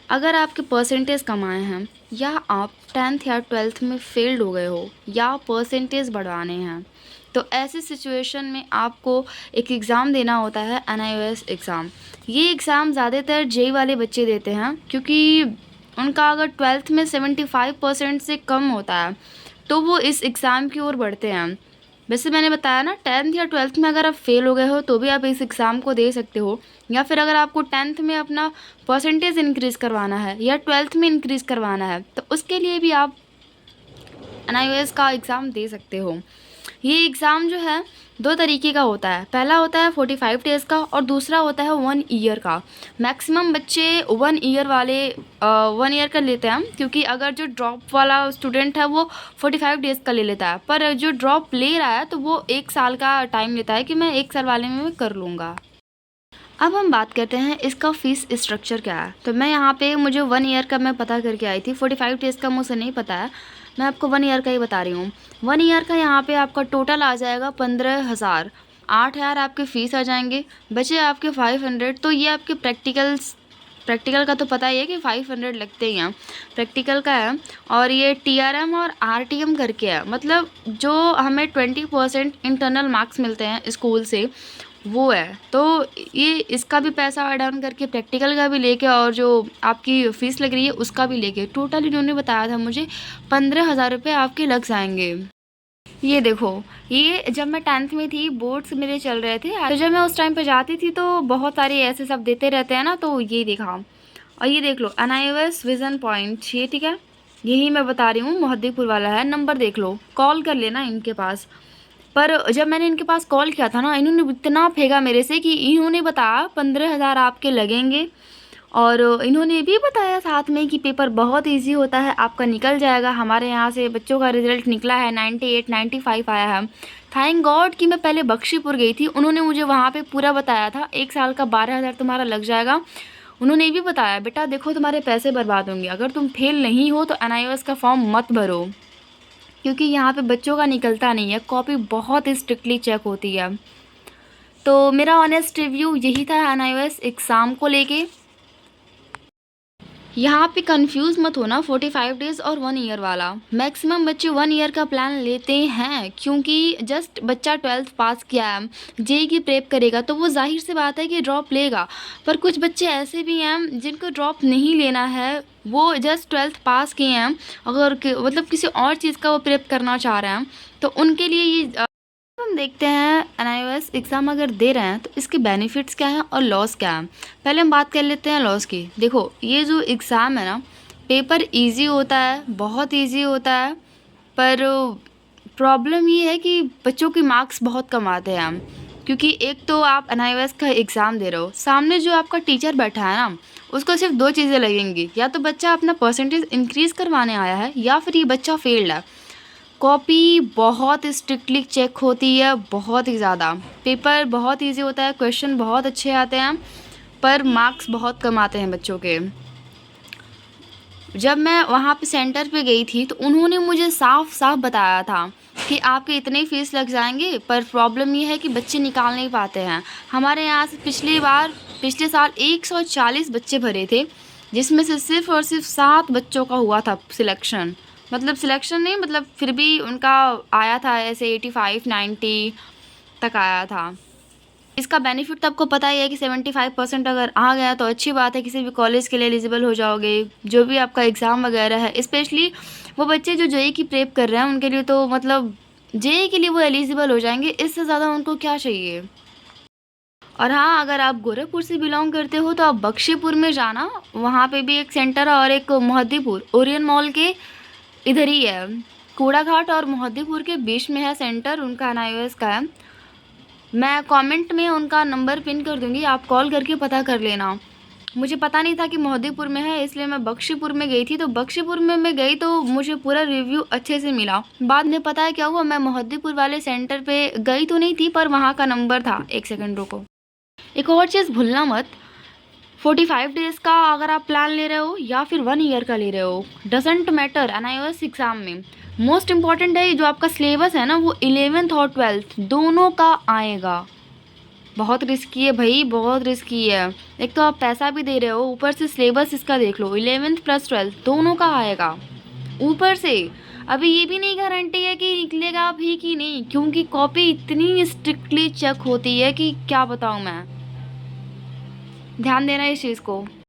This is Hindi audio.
अगर आपके परसेंटेज कम आए हैं या आप 10th या 12th में फेल्ड हो गए हो या परसेंटेज बढ़वाने हैं, तो ऐसी सिचुएशन में आपको एक एग्ज़ाम देना होता है, NIOS एग्ज़ाम। ये एग्ज़ाम ज़्यादातर जेईई वाले बच्चे देते हैं, क्योंकि उनका अगर 12th में 75% से कम होता है तो वो इस एग्ज़ाम की ओर बढ़ते हैं। वैसे मैंने बताया ना, 10th या 12th में अगर आप फेल हो गए हो तो भी आप इस एग्ज़ाम को दे सकते हो, या फिर अगर आपको 10th में अपना परसेंटेज इंक्रीज़ करवाना है या 12th में इंक्रीज़ करवाना है तो उसके लिए भी आप NIOS का एग्ज़ाम दे सकते हो। ये एग्ज़ाम जो है 2 तरीके का होता है। पहला होता है 45 डेज़ का और दूसरा होता है 1 ईयर का। मैक्सिमम बच्चे 1 ईयर वाले 1 ईयर का लेते हैं, क्योंकि अगर जो ड्रॉप वाला स्टूडेंट है वो 45 डेज़ का ले लेता है, पर जो ड्रॉप ले रहा है तो वो 1 साल का टाइम लेता है कि मैं 1 साल वाले में मैं कर लूँगा। अब हम बात करते हैं इसका फ़ीस स्ट्रक्चर क्या है। तो मैं यहाँ पे मुझे 1 ईयर का मैं पता करके आई थी, 45 डेज़ का मुझे नहीं पता है, मैं आपको 1 ईयर का ही बता रही हूँ। 1 ईयर का यहाँ पे आपका टोटल आ जाएगा 15,000। 8,000 आपके फ़ीस आ जाएंगे, बचे आपके 500। तो ये आपके प्रैक्टिकल का तो पता ही है कि 500 लगते ही हैं, प्रैक्टिकल का है। और ये TRM और RTM करके है, मतलब जो हमें 20% इंटरनल मार्क्स मिलते हैं स्कूल से, वो है। तो ये इसका भी पैसा ऐड ऑन करके, प्रैक्टिकल का भी लेके और जो आपकी फ़ीस लग रही है उसका भी लेके, टोटल इन्होंने बताया था मुझे 15,000 रुपये आपके लग जाएंगे। ये देखो, ये जब मैं 10th में थी, बोर्ड्स मेरे चल रहे थे, तो जब मैं उस टाइम पे जाती थी तो बहुत सारे ऐसे सब देते रहते हैं ना, तो ये देखा। और ये देख लो, NIOS विज़न पॉइंट, ये ठीक है, यही मैं बता रही हूँ, मोहद्दीपुर वाला है। नंबर देख लो, कॉल कर लेना इनके पास। पर जब मैंने इनके पास कॉल किया था ना, इन्होंने इतना फेंका मेरे से कि इन्होंने बताया 15,000 आपके लगेंगे। और इन्होंने भी बताया साथ में कि पेपर बहुत इजी होता है, आपका निकल जाएगा। हमारे यहाँ से बच्चों का रिजल्ट निकला है, 98 95 आया है। थैंक गॉड कि मैं पहले बख्शीपुर गई थी, उन्होंने मुझे वहाँ पे पूरा बताया था, 1 साल का 12,000 तुम्हारा लग जाएगा। उन्होंने ये भी बताया, बेटा देखो तुम्हारे पैसे बर्बाद होंगे, अगर तुम फेल नहीं हो तो NIOS का फॉर्म मत भरो, क्योंकि यहाँ पे बच्चों का निकलता नहीं है, कॉपी बहुत स्ट्रिक्टली चेक होती है। तो मेरा ऑनेस्ट रिव्यू यही था NIOS एग्ज़ाम को लेके। यहाँ पे कंफ्यूज मत होना, 45 डेज़ और 1 ईयर वाला। मैक्सिमम बच्चे 1 ईयर का प्लान लेते हैं, क्योंकि जस्ट बच्चा 12th पास किया है, जेईई की प्रेप करेगा, तो वो जाहिर सी बात है कि ड्रॉप लेगा। पर कुछ बच्चे ऐसे भी हैं जिनको ड्रॉप नहीं लेना है, वो जस्ट 12th पास किए हैं, अगर मतलब किसी और चीज़ का वो प्रेप करना चाह रहे हैं, तो उनके लिए ये हम देखते हैं NIOS एग्ज़ाम अगर दे रहे हैं तो इसके बेनिफिट्स क्या हैं और लॉस क्या हैं। पहले हम बात कर लेते हैं लॉस की। देखो, ये जो एग्ज़ाम है ना, पेपर इजी होता है, बहुत इजी होता है, पर प्रॉब्लम ये है कि बच्चों के मार्क्स बहुत कम आते हैं हम, क्योंकि एक तो आप NIOS का एग्ज़ाम दे रहे हो, सामने जो आपका टीचर बैठा है ना, उसको सिर्फ 2 चीज़ें लगेंगी, या तो बच्चा अपना परसेंटेज इंक्रीज़ करवाने आया है या फिर ये बच्चा फेल्ड है। कॉपी बहुत स्ट्रिक्टली चेक होती है, बहुत ही ज़्यादा। पेपर बहुत इजी होता है, क्वेश्चन बहुत अच्छे आते हैं, पर मार्क्स बहुत कम आते हैं बच्चों के। जब मैं वहाँ पे सेंटर पे गई थी तो उन्होंने मुझे साफ साफ बताया था कि आपके इतने ही फीस लग जाएंगे, पर प्रॉब्लम ये है कि बच्चे निकाल नहीं पाते हैं। हमारे यहाँ से पिछले साल 140 बच्चे भरे थे, जिसमें से सिर्फ और सिर्फ 7 बच्चों का हुआ था सिलेक्शन। मतलब सिलेक्शन नहीं, मतलब फिर भी उनका आया था ऐसे 85 90 तक आया था। इसका बेनिफिट तो आपको पता ही है कि 75% अगर आ गया तो अच्छी बात है, किसी भी कॉलेज के लिए एलिजिबल हो जाओगे। जो भी आपका एग्ज़ाम वगैरह है, स्पेशली वो बच्चे जो जेईई की प्रेप कर रहे हैं उनके लिए तो मतलब जेईई के लिए वो एलिजिबल हो जाएंगे, इससे ज़्यादा उनको क्या चाहिए। और हाँ, अगर आप गोरखपुर से बिलोंग करते हो तो आप बख्शीपुर में जाना, वहाँ पे भी एक सेंटर है, और एक मोहद्दीपुर ओरियन मॉल के इधर ही है, कूड़ा घाट और मोहद्दीपुर के बीच में है सेंटर, उनका NIOS का है। मैं कमेंट में उनका नंबर पिन कर दूंगी, आप कॉल करके पता कर लेना। मुझे पता नहीं था कि मोहद्दीपुर में है, इसलिए मैं बख्शीपुर में गई थी। तो बख्शीपुर में मैं गई तो मुझे पूरा रिव्यू अच्छे से मिला। बाद में पता है क्या हुआ, मैं मोहद्दीपुर वाले सेंटर पे गई तो नहीं थी, पर वहाँ का नंबर था। एक सेकंड रुको। एक और चीज़ भूलना मत, 45 डेज़ का अगर आप प्लान ले रहे हो या फिर 1 ईयर का ले रहे हो, डजेंट मैटर। NIOS एग्ज़ाम में मोस्ट इम्पॉर्टेंट है जो आपका सिलेबस है ना, वो 11th और 12th दोनों का आएगा। बहुत रिस्की है भाई, बहुत रिस्की है। एक तो आप पैसा भी दे रहे हो, ऊपर से सिलेबस इसका देख लो, 11th प्लस 12th दोनों का आएगा ऊपर से। अभी ये भी नहीं गारंटी है कि निकलेगा भी कि नहीं, क्योंकि कॉपी इतनी स्ट्रिक्टली चेक होती है कि क्या बताऊं मैं। ध्यान देना इस चीज़ को।